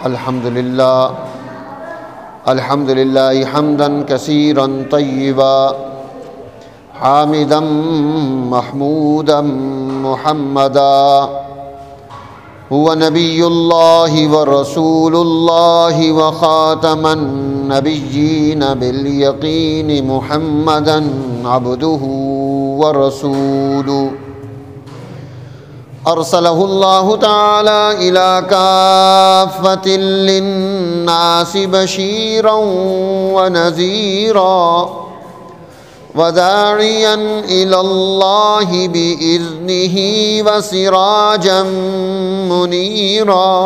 الحمد لله حمدا كثيرا طيبا حامدا محمودا محمدا هو نبي الله ورسول الله وخاتم النبيين باليقين محمدا عبده ورسوله أرسله الله تعالى إلى كافة للناس بشيرا ونذيرا وداعيا إلى الله بإذنه وسراجا منيرا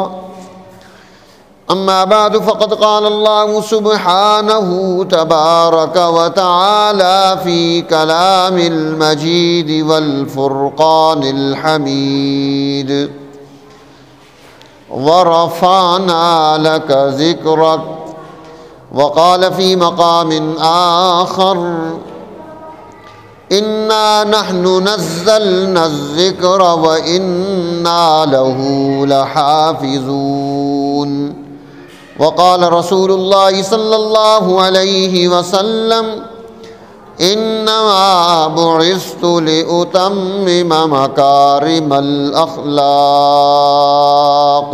أما بعد فقد قال الله سبحانه تبارك وتعالى في كلام المجيد والفرقان الحميد ورفعنا لك ذكرك وقال في مقام آخر إنا نحن نزلنا الذكر وإنا له لحافظون وقال رسول الله صلى الله عليه وسلم إنما بعثت لأتمم مكارم الأخلاق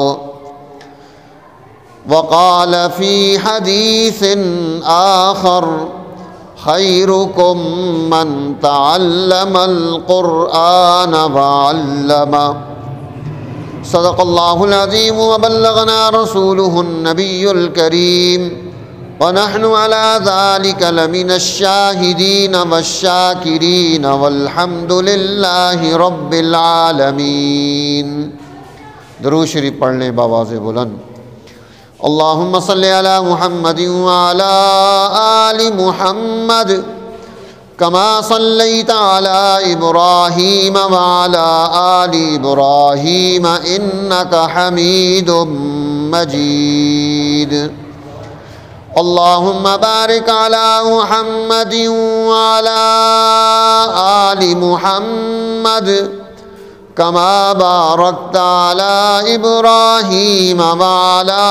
وقال في حديث آخر خيركم من تعلم القرآن وعلمه صدق الله العظيم وبلغنا رسوله النبي الكريم ونحن على ذلك لمن الشاهدين والشاكرين والحمد لله رب العالمين۔ درود شریف پڑھ لیں بآواز بلند۔ اللهم صل على محمد وعلى آل محمد كما صليت على إبراهيم وعلى آل إبراهيم إنك حميد مجيد۔ اللهم بارك على محمد وعلى آل محمد كما باركت على إبراهيم وعلى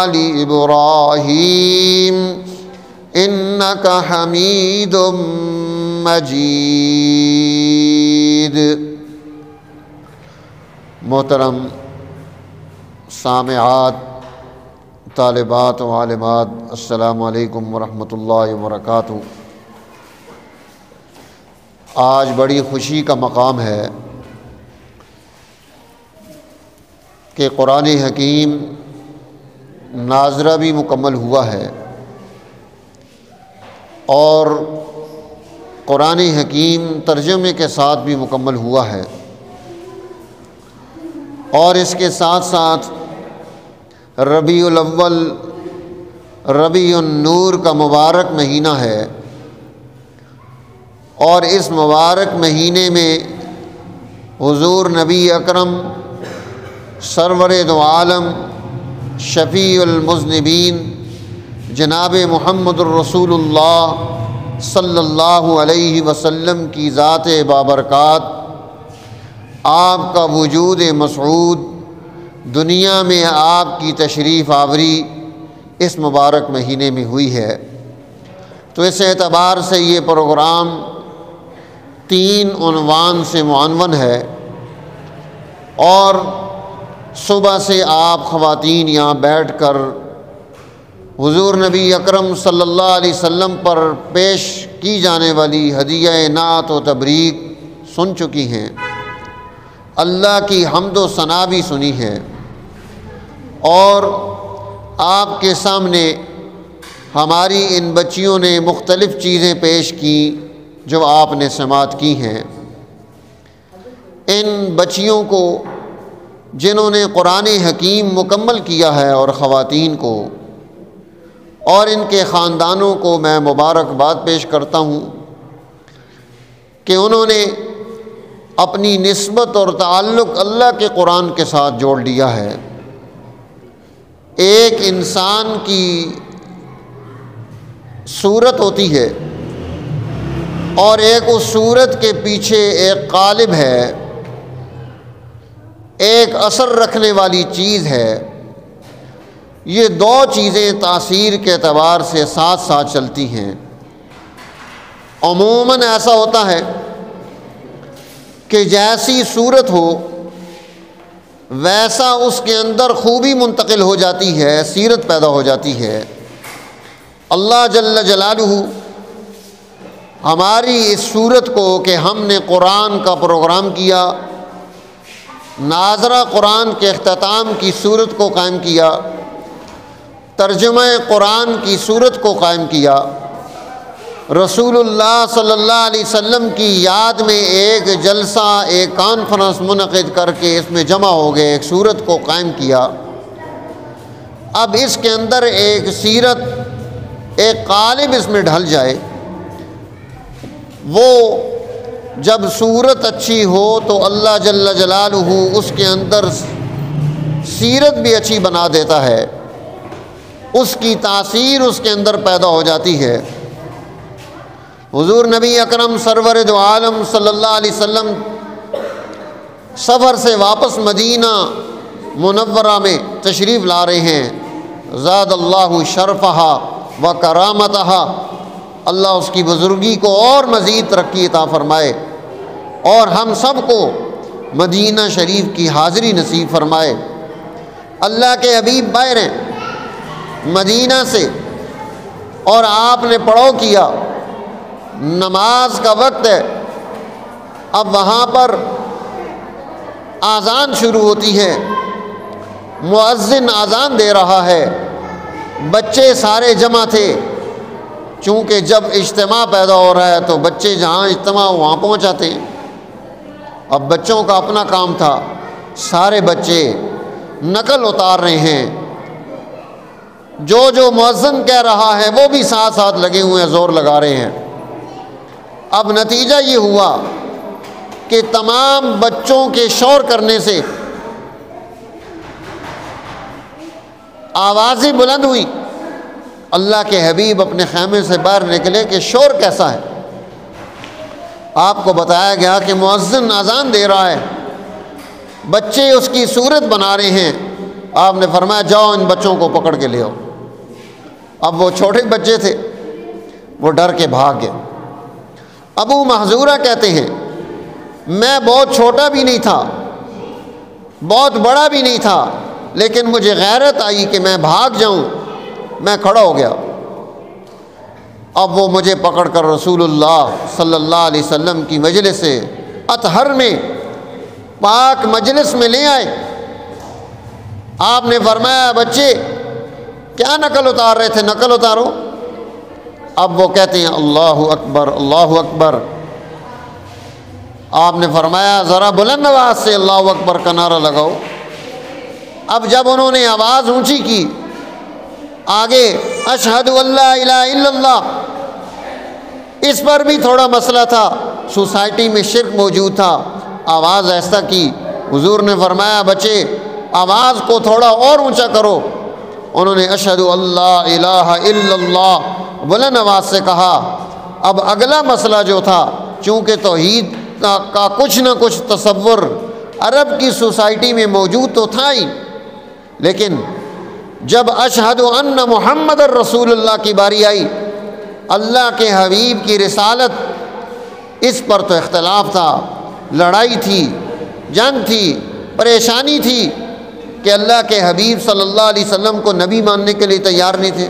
آل إبراهيم إنك حميد مجيد۔ محترم سامعات، طالبات و عالمات، السلام علیکم ورحمۃ اللہ وبرکاتہ۔ آج بڑی خوشی کا مقام ہے کہ قرآن حکیم ناظرہ بھی مکمل ہوا ہے اور قرآن حکیم ترجمے کے ساتھ بھی مکمل ہوا ہے، اور اس کے ساتھ ساتھ ربیع الاول ربیع النور کا مبارک مہینہ ہے، اور اس مبارک مہینے میں حضور نبی اکرم سرور دو عالم شفیع المذنبین جناب محمد الرسول اللہ صلی اللہ علیہ وسلم کی ذات بابرکات، آپ کا وجود مسعود، دنیا میں آپ کی تشریف آوری اس مبارک مہینے میں ہوئی ہے۔ تو اس اعتبار سے یہ پروگرام 3 عنوان سے معنون ہے، اور صبح سے آپ خواتین یہاں بیٹھ کر حضور نبی اکرم صلی اللہ علیہ وسلم پر پیش کی جانے والی ہدیہ نعت و تبریک سن چکی ہیں، اللہ کی حمد و ثنا بھی سنی ہے، اور آپ کے سامنے ہماری ان بچیوں نے مختلف چیزیں پیش کی جو آپ نے سماعت کی ہیں۔ ان بچیوں کو جنہوں نے قرآن حکیم مکمل کیا ہے اور خواتین کو اور ان کے خاندانوں کو میں مبارکباد پیش کرتا ہوں کہ انہوں نے اپنی نسبت اور تعلق اللہ کے قرآن کے ساتھ جوڑ لیا ہے۔ ایک انسان کی صورت ہوتی ہے اور ایک اس صورت کے پیچھے ایک قالب ہے، ایک اثر رکھنے والی چیز ہے، یہ دو چیزیں تاثیر کے اعتبار سے ساتھ ساتھ چلتی ہیں۔ عموماً ایسا ہوتا ہے کہ جیسی صورت ہو ویسا اس کے اندر خوبی منتقل ہو جاتی ہے، سیرت پیدا ہو جاتی ہے۔ اللہ جل جلالہ ہماری اس صورت کو کہ ہم نے قرآن کا پروگرام کیا، ناظرہ قرآن کے اختتام کی صورت کو قائم کیا، ترجمہ قرآن کی صورت کو قائم کیا، رسول اللہ صلی اللہ علیہ وسلم کی یاد میں ایک جلسہ، ایک کانفرنس منعقد کر کے اس میں جمع ہو گئے، ایک صورت کو قائم کیا۔ اب اس کے اندر ایک سیرت، ایک قالب اس میں ڈھل جائے، وہ جب صورت اچھی ہو تو اللہ جل جلالہ اس کے اندر سیرت بھی اچھی بنا دیتا ہے، اس کی تاثیر اس کے اندر پیدا ہو جاتی ہے۔ حضور نبی اکرم سرور دو عالم صلی اللہ علیہ وسلم سفر سے واپس مدینہ منورہ میں تشریف لا رہے ہیں، زاد اللہ شرفہا و کرامتہا، اللہ اس کی بزرگی کو اور مزید ترقی عطا فرمائے اور ہم سب کو مدینہ شریف کی حاضری نصیب فرمائے۔ اللہ کے حبیب باہر ہیں مدینہ سے اور آپ نے پڑاؤ کیا، نماز کا وقت ہے، اب وہاں پر اذان شروع ہوتی ہے، مؤذن اذان دے رہا ہے، بچے سارے جمع تھے، چونکہ جب اجتماع پیدا ہو رہا ہے تو بچے جہاں اجتماع ہو وہاں پہنچ جاتے ہیں۔ اب بچوں کا اپنا کام تھا، سارے بچے نقل اتار رہے ہیں، جو مؤذن کہہ رہا ہے وہ بھی ساتھ ساتھ لگے ہوئے ہیں، زور لگا رہے ہیں۔ اب نتیجہ یہ ہوا کہ تمام بچوں کے شور کرنے سے آوازیں بلند ہوئی۔ اللہ کے حبیب اپنے خیمے سے باہر نکلے کہ شور کیسا ہے۔ آپ کو بتایا گیا کہ مؤذن اذان دے رہا ہے، بچے اس کی صورت بنا رہے ہیں۔ آپ نے فرمایا جاؤ ان بچوں کو پکڑ کے لے آؤ۔ اب وہ چھوٹے بچے تھے، وہ ڈر کے بھاگ گئے۔ ابو محذورہ کہتے ہیں میں بہت چھوٹا بھی نہیں تھا، بہت بڑا بھی نہیں تھا، لیکن مجھے غیرت آئی کہ میں بھاگ جاؤں، میں کھڑا ہو گیا۔ اب وہ مجھے پکڑ کر رسول اللہ صلی اللہ علیہ وسلم کی مجلس اطہر میں، پاک مجلس میں لے آئے۔ آپ نے فرمایا بچے کیا نقل اتار رہے تھے، نقل اتارو۔ اب وہ کہتے ہیں اللہ اکبر اللہ اکبر۔ آپ نے فرمایا ذرا بلند آواز سے اللہ اکبر کا نعرہ لگاؤ۔ اب جب انہوں نے آواز اونچی کی، آگے اشہد اللہ الہ الا اللہ، اس پر بھی تھوڑا مسئلہ تھا، سوسائٹی میں شرک موجود تھا، آواز ایسا کی۔ حضور نے فرمایا بچے آواز کو تھوڑا اور اونچا کرو۔ انہوں نے اشہد اللہ الہ الا اللہ بلند آواز سے کہا۔ اب اگلا مسئلہ جو تھا، چونکہ توحید کا کچھ نہ کچھ تصور عرب کی سوسائٹی میں موجود تو تھا ہی، لیکن جب اشہد ان محمد الرسول اللہ کی باری آئی، اللہ کے حبیب کی رسالت، اس پر تو اختلاف تھا، لڑائی تھی، جنگ تھی، پریشانی تھی کہ اللہ کے حبیب صلی اللہ علیہ وسلم کو نبی ماننے کے لیے تیار نہیں تھے،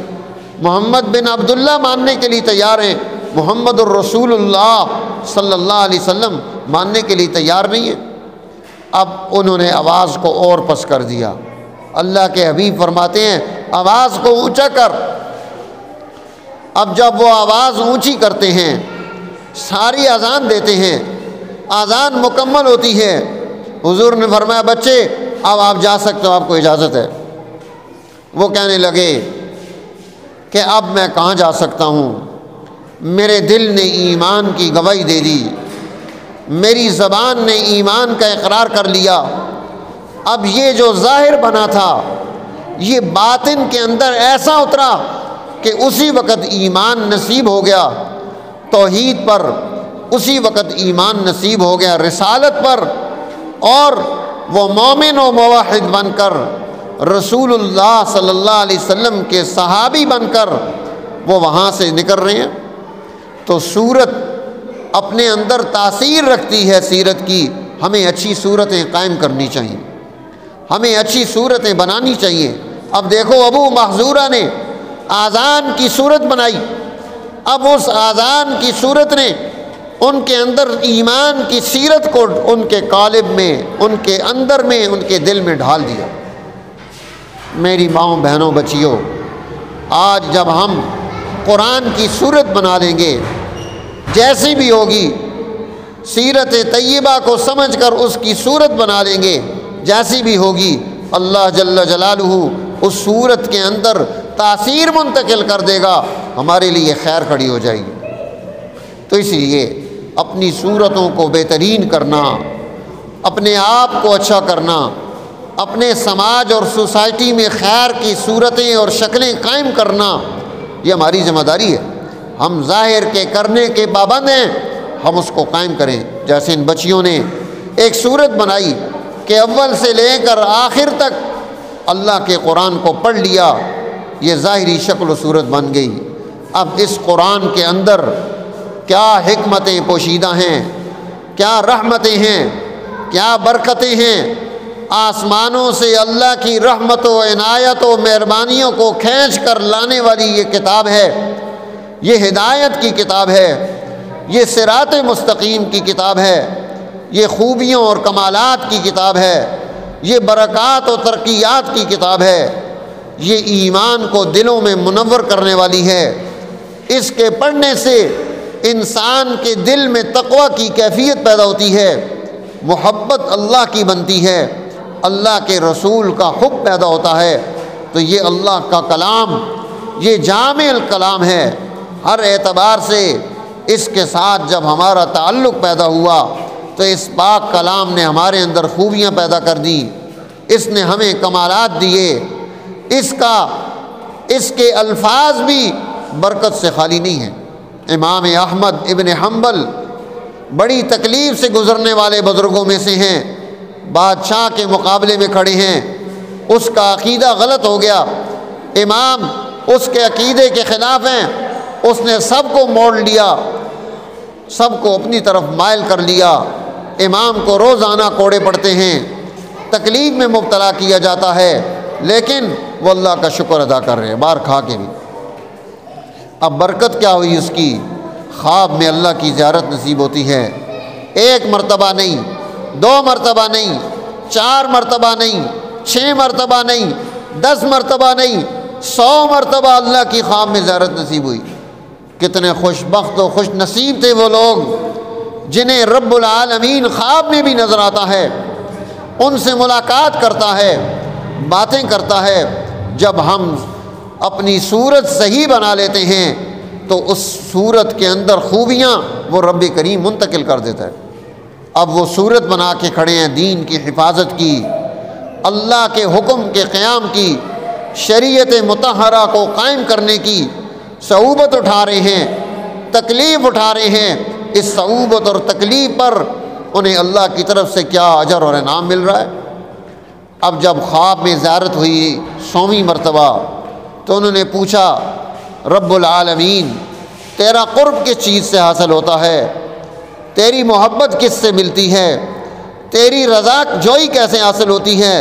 محمد بن عبداللہ ماننے کے لیے تیار ہیں، محمد الرسول اللہ صلی اللہ علیہ وسلم ماننے کے لیے تیار نہیں ہیں۔ اب انہوں نے آواز کو اور پس کر دیا۔ اللہ کے حبیب فرماتے ہیں آواز کو اونچا کر۔ اب جب وہ آواز اونچی کرتے ہیں، ساری اذان دیتے ہیں، اذان مکمل ہوتی ہے، حضور نے فرمایا بچے اب آپ جا سکتے ہو، آپ کو اجازت ہے۔ وہ کہنے لگے کہ اب میں کہاں جا سکتا ہوں، میرے دل نے ایمان کی گواہی دے دی، میری زبان نے ایمان کا اقرار کر لیا، اب یہ جو ظاہر بنا تھا یہ باطن کے اندر ایسا اترا کہ اسی وقت ایمان نصیب ہو گیا، توحید پر اسی وقت ایمان نصیب ہو گیا، رسالت پر، اور وہ مومن و موحد بن کر رسول اللہ صلی اللہ علیہ وسلم کے صحابی بن کر وہ وہاں سے نکل رہے ہیں۔ تو سورت اپنے اندر تاثیر رکھتی ہے سیرت کی، ہمیں اچھی صورتیں قائم کرنی چاہیے، ہمیں اچھی صورتیں بنانی چاہیے۔ اب دیکھو ابو محذورہ نے آذان کی صورت بنائی، اب اس آذان کی صورت نے ان کے اندر ایمان کی سیرت کو ان کے قالب میں، ان کے اندر میں، ان کے دل میں ڈھال دیا۔ میری ماؤں بہنوں بچیوں، آج جب ہم قرآن کی صورت بنا لیں گے، جیسی بھی ہوگی، سیرت طیبہ کو سمجھ کر اس کی صورت بنا لیں گے، جیسی بھی ہوگی، اللہ جل جلالہ اس صورت کے اندر تاثیر منتقل کر دے گا، ہمارے لیے خیر کھڑی ہو جائے گی۔ تو اس لیے اپنی صورتوں کو بہترین کرنا، اپنے آپ کو اچھا کرنا، اپنے سماج اور سوسائٹی میں خیر کی صورتیں اور شکلیں قائم کرنا، یہ ہماری ذمہ داری ہے۔ ہم ظاہر کے کرنے کے پابند ہیں، ہم اس کو قائم کریں۔ جیسے ان بچیوں نے ایک صورت بنائی کہ اول سے لے کر آخر تک اللہ کے قرآن کو پڑھ لیا، یہ ظاہری شکل و صورت بن گئی۔ اب اس قرآن کے اندر کیا حکمتیں پوشیدہ ہیں، کیا رحمتیں ہیں، کیا برکتیں ہیں، آسمانوں سے اللہ کی رحمت و عنایت و مہربانیوں کو کھینچ کر لانے والی یہ کتاب ہے، یہ ہدایت کی کتاب ہے، یہ صراط مستقیم کی کتاب ہے، یہ خوبیوں اور کمالات کی کتاب ہے، یہ برکات و ترقیات کی کتاب ہے، یہ ایمان کو دلوں میں منور کرنے والی ہے۔ اس کے پڑھنے سے انسان کے دل میں تقویٰ کی کیفیت پیدا ہوتی ہے، محبت اللہ کی بنتی ہے، اللہ کے رسول کا حب پیدا ہوتا ہے۔ تو یہ اللہ کا کلام، یہ جامع الکلام ہے۔ ہر اعتبار سے اس کے ساتھ جب ہمارا تعلق پیدا ہوا تو اس پاک کلام نے ہمارے اندر خوبیاں پیدا کر دیں، اس نے ہمیں کمالات دیے، اس کے الفاظ بھی برکت سے خالی نہیں ہیں۔ امام احمد ابن حنبل بڑی تکلیف سے گزرنے والے بزرگوں میں سے ہیں، بادشاہ کے مقابلے میں کھڑے ہیں، اس کا عقیدہ غلط ہو گیا، امام اس کے عقیدے کے خلاف ہیں، اس نے سب کو موڑ لیا، سب کو اپنی طرف مائل کر لیا، امام کو روزانہ کوڑے پڑتے ہیں، تکلیف میں مبتلا کیا جاتا ہے، لیکن وہ اللہ کا شکر ادا کر رہے ہیں بار کھا کے بھی۔ اب برکت کیا ہوئی اس کی؟ خواب میں اللہ کی زیارت نصیب ہوتی ہے، ایک مرتبہ نہیں، 2 مرتبہ نہیں، 4 مرتبہ نہیں، 6 مرتبہ نہیں، 10 مرتبہ نہیں، 100 مرتبہ اللہ کی خواب میں زیارت نصیب ہوئی۔ کتنے خوش بخت و خوش نصیب تھے وہ لوگ جنہیں رب العالمین خواب میں بھی نظر آتا ہے، ان سے ملاقات کرتا ہے، باتیں کرتا ہے۔ جب ہم اپنی صورت صحیح بنا لیتے ہیں تو اس صورت کے اندر خوبیاں وہ رب کریم منتقل کر دیتا ہے۔ اب وہ صورت بنا کے کھڑے ہیں دین کی حفاظت کی، اللہ کے حکم کے قیام کی، شریعت مطہرہ کو قائم کرنے کی صعوبت اٹھا رہے ہیں، تکلیف اٹھا رہے ہیں۔ اس صعوبت اور تکلیف پر انہیں اللہ کی طرف سے کیا اجر اور انعام مل رہا ہے۔ اب جب خواب میں زیارت ہوئی 100ویں مرتبہ تو انہوں نے پوچھا، رب العالمین تیرا قرب کس چیز سے حاصل ہوتا ہے؟ تیری محبت کس سے ملتی ہے؟ تیری رضا جوئی کیسے حاصل ہوتی ہے؟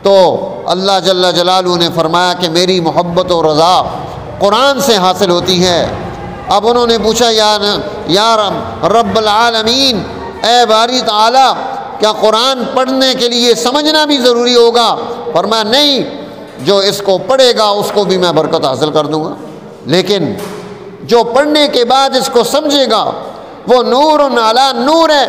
تو اللہ جل جلالہ نے فرمایا کہ میری محبت و رضا قرآن سے حاصل ہوتی ہے۔ اب انہوں نے پوچھا، یا رب العالمین، اے باری تعالی، کیا قرآن پڑھنے کے لیے سمجھنا بھی ضروری ہوگا؟ فرمایا نہیں، جو اس کو پڑھے گا اس کو بھی میں برکت حاصل کر دوں گا، لیکن جو پڑھنے کے بعد اس کو سمجھے گا وہ نور علی نور ہے،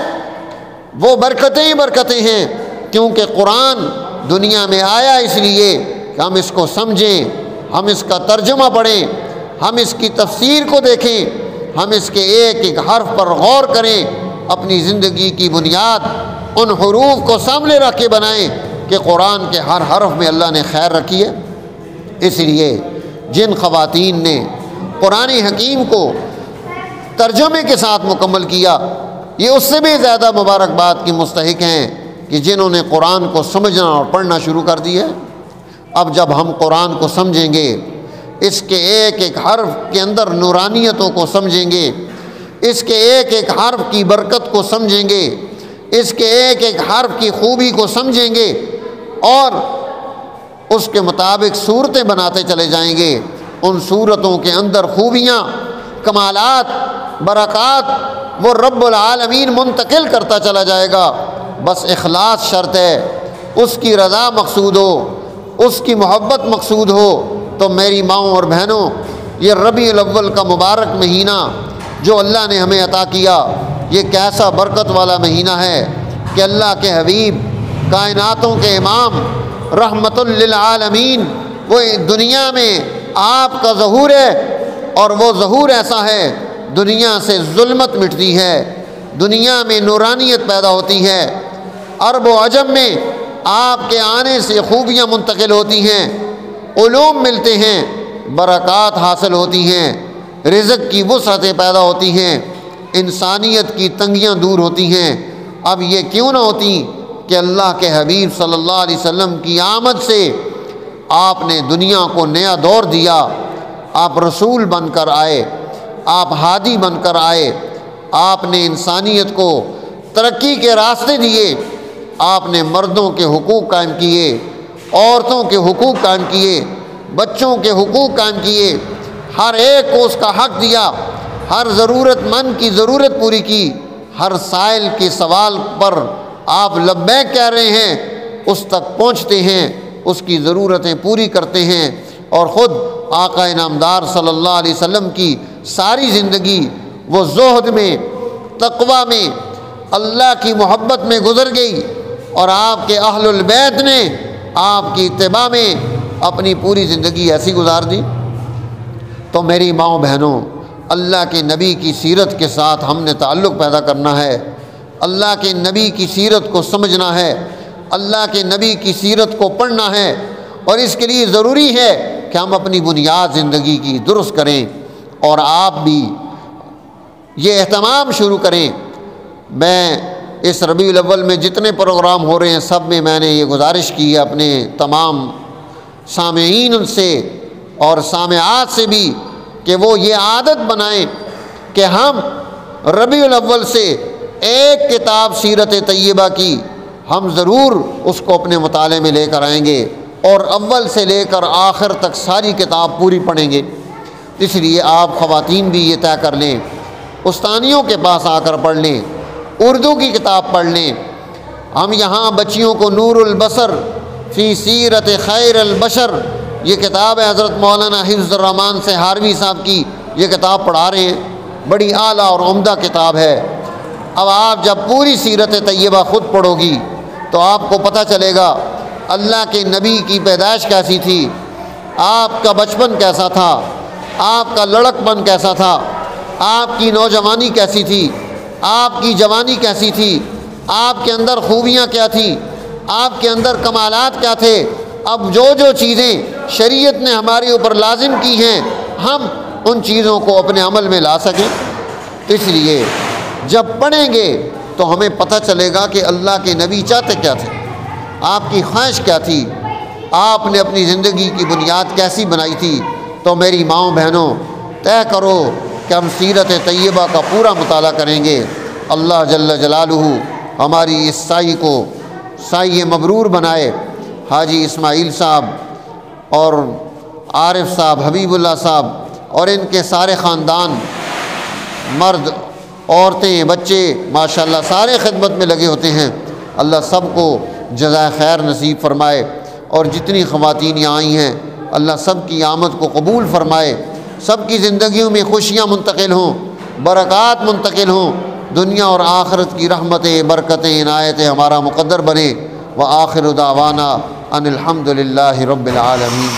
وہ برکتیں ہی برکتیں ہیں، کیونکہ قرآن دنیا میں آیا اس لیے کہ ہم اس کو سمجھیں، ہم اس کا ترجمہ پڑھیں، ہم اس کی تفسیر کو دیکھیں، ہم اس کے ایک ایک حرف پر غور کریں، اپنی زندگی کی بنیاد ان حروف کو سامنے رکھ کے بنائیں کہ قرآن کے ہر حرف میں اللہ نے خیر رکھی ہے۔ اس لیے جن خواتین نے قرآن حکیم کو ترجمے کے ساتھ مکمل کیا، یہ اس سے بھی زیادہ مبارکباد کی مستحق ہیں کہ جنہوں نے قرآن کو سمجھنا اور پڑھنا شروع کر دیا ہے۔ اب جب ہم قرآن کو سمجھیں گے، اس کے ایک ایک حرف کے اندر نورانیتوں کو سمجھیں گے، اس کے ایک ایک حرف کی برکت کو سمجھیں گے، اس کے ایک ایک حرف کی خوبی کو سمجھیں گے اور اس کے مطابق صورتیں بناتے چلے جائیں گے، ان صورتوں کے اندر خوبیاں، کمالات، برکات وہ رب العالمین منتقل کرتا چلا جائے گا۔ بس اخلاص شرط ہے، اس کی رضا مقصود ہو، اس کی محبت مقصود ہو۔ تو میری ماؤں اور بہنوں، یہ ربیع الاول کا مبارک مہینہ جو اللہ نے ہمیں عطا کیا، یہ کیسا برکت والا مہینہ ہے کہ اللہ کے حبیب، کائناتوں کے امام، رحمت للعالمین، وہ دنیا میں آپ کا ظہور ہے، اور وہ ظہور ایسا ہے دنیا سے ظلمت مٹتی ہے، دنیا میں نورانیت پیدا ہوتی ہے، عرب و عجم میں آپ کے آنے سے خوبیاں منتقل ہوتی ہیں، علوم ملتے ہیں، برکات حاصل ہوتی ہیں، رزق کی وسعتیں پیدا ہوتی ہیں، انسانیت کی تنگیاں دور ہوتی ہیں۔ اب یہ کیوں نہ ہوتی کہ اللہ کے حبیب صلی اللہ علیہ وسلم کی آمد سے آپ نے دنیا کو نیا دور دیا، آپ رسول بن کر آئے، آپ ہادی بن کر آئے، آپ نے انسانیت کو ترقی کے راستے دیے، آپ نے مردوں کے حقوق قائم کیے، عورتوں کے حقوق قائم کیے، بچوں کے حقوق قائم کیے، ہر ایک کو اس کا حق دیا، ہر ضرورت مند کی ضرورت پوری کی، ہر سائل کے سوال پر آپ لبیک کہہ رہے ہیں، اس تک پہنچتے ہیں، اس کی ضرورتیں پوری کرتے ہیں، اور خود آقا انعامدار صلی اللہ علیہ وسلم کی ساری زندگی وہ زہد میں، تقوی میں، اللہ کی محبت میں گزر گئی، اور آپ کے اہل البیت نے آپ کی اتباع میں اپنی پوری زندگی ایسی گزار دی۔ تو میری ماؤں بہنوں، اللہ کے نبی کی سیرت کے ساتھ ہم نے تعلق پیدا کرنا ہے، اللہ کے نبی کی سیرت کو سمجھنا ہے، اللہ کے نبی کی سیرت کو پڑھنا ہے، اور اس کے لیے ضروری ہے کہ ہم اپنی بنیاد زندگی کی درست کریں، اور آپ بھی یہ اہتمام شروع کریں۔ میں اس ربیع الاول میں جتنے پروگرام ہو رہے ہیں سب میں نے یہ گزارش کی ہے اپنے تمام سامعین سے اور سامعات سے بھی کہ وہ یہ عادت بنائیں کہ ہم ربیع الاول سے ایک کتاب سیرت طیبہ کی ہم ضرور اس کو اپنے مطالعے میں لے کر آئیں گے، اور اول سے لے کر آخر تک ساری کتاب پوری پڑھیں گے۔ اس لیے آپ خواتین بھی یہ طے کر لیں، استانیوں کے پاس آ کر پڑھ لیں، اردو کی کتاب پڑھ لیں۔ ہم یہاں بچیوں کو نور البصر فی سیرت خیر البشر، یہ کتاب ہے حضرت مولانا حفظ الرحمان سہاروی صاحب کی، یہ کتاب پڑھا رہے ہیں، بڑی اعلیٰ اور عمدہ کتاب ہے۔ اب آپ جب پوری سیرت طیبہ خود پڑھو گی تو آپ کو پتہ چلے گا اللہ کے نبی کی پیدائش کیسی تھی، آپ کا بچپن کیسا تھا، آپ کا لڑک پن کیسا تھا، آپ کی نوجوانی کیسی تھی، آپ کی جوانی کیسی تھی، آپ کے اندر خوبیاں کیا تھیں، آپ کے اندر کمالات کیا تھے۔ اب جو جو چیزیں شریعت نے ہمارے اوپر لازم کی ہیں ہم ان چیزوں کو اپنے عمل میں لا سکیں۔ اس لیے جب پڑھیں گے تو ہمیں پتہ چلے گا کہ اللہ کے نبی چاہتے کیا تھے، آپ کی خواہش کیا تھی، آپ نے اپنی زندگی کی بنیاد کیسی بنائی تھی۔ تو میری ماؤں بہنوں، طے کرو کہ ہم سیرت طیبہ کا پورا مطالعہ کریں گے۔ اللہ جل جلالہ ہماری اس سائی کو سائی مبرور بنائے۔ حاجی اسماعیل صاحب اور عارف صاحب، حبیب اللہ صاحب اور ان کے سارے خاندان، مرد، عورتیں، بچے، ماشاءاللہ سارے خدمت میں لگے ہوتے ہیں۔ اللہ سب کو جزائے خیر نصیب فرمائے، اور جتنی خواتین یہاں آئی ہیں اللہ سب کی آمد کو قبول فرمائے، سب کی زندگیوں میں خوشیاں منتقل ہوں، برکات منتقل ہوں، دنیا اور آخرت کی رحمتیں، برکتیں، عنایتیں ہمارا مقدر بنے۔ وآخر دعوانا ان الحمد للہ رب العالمین۔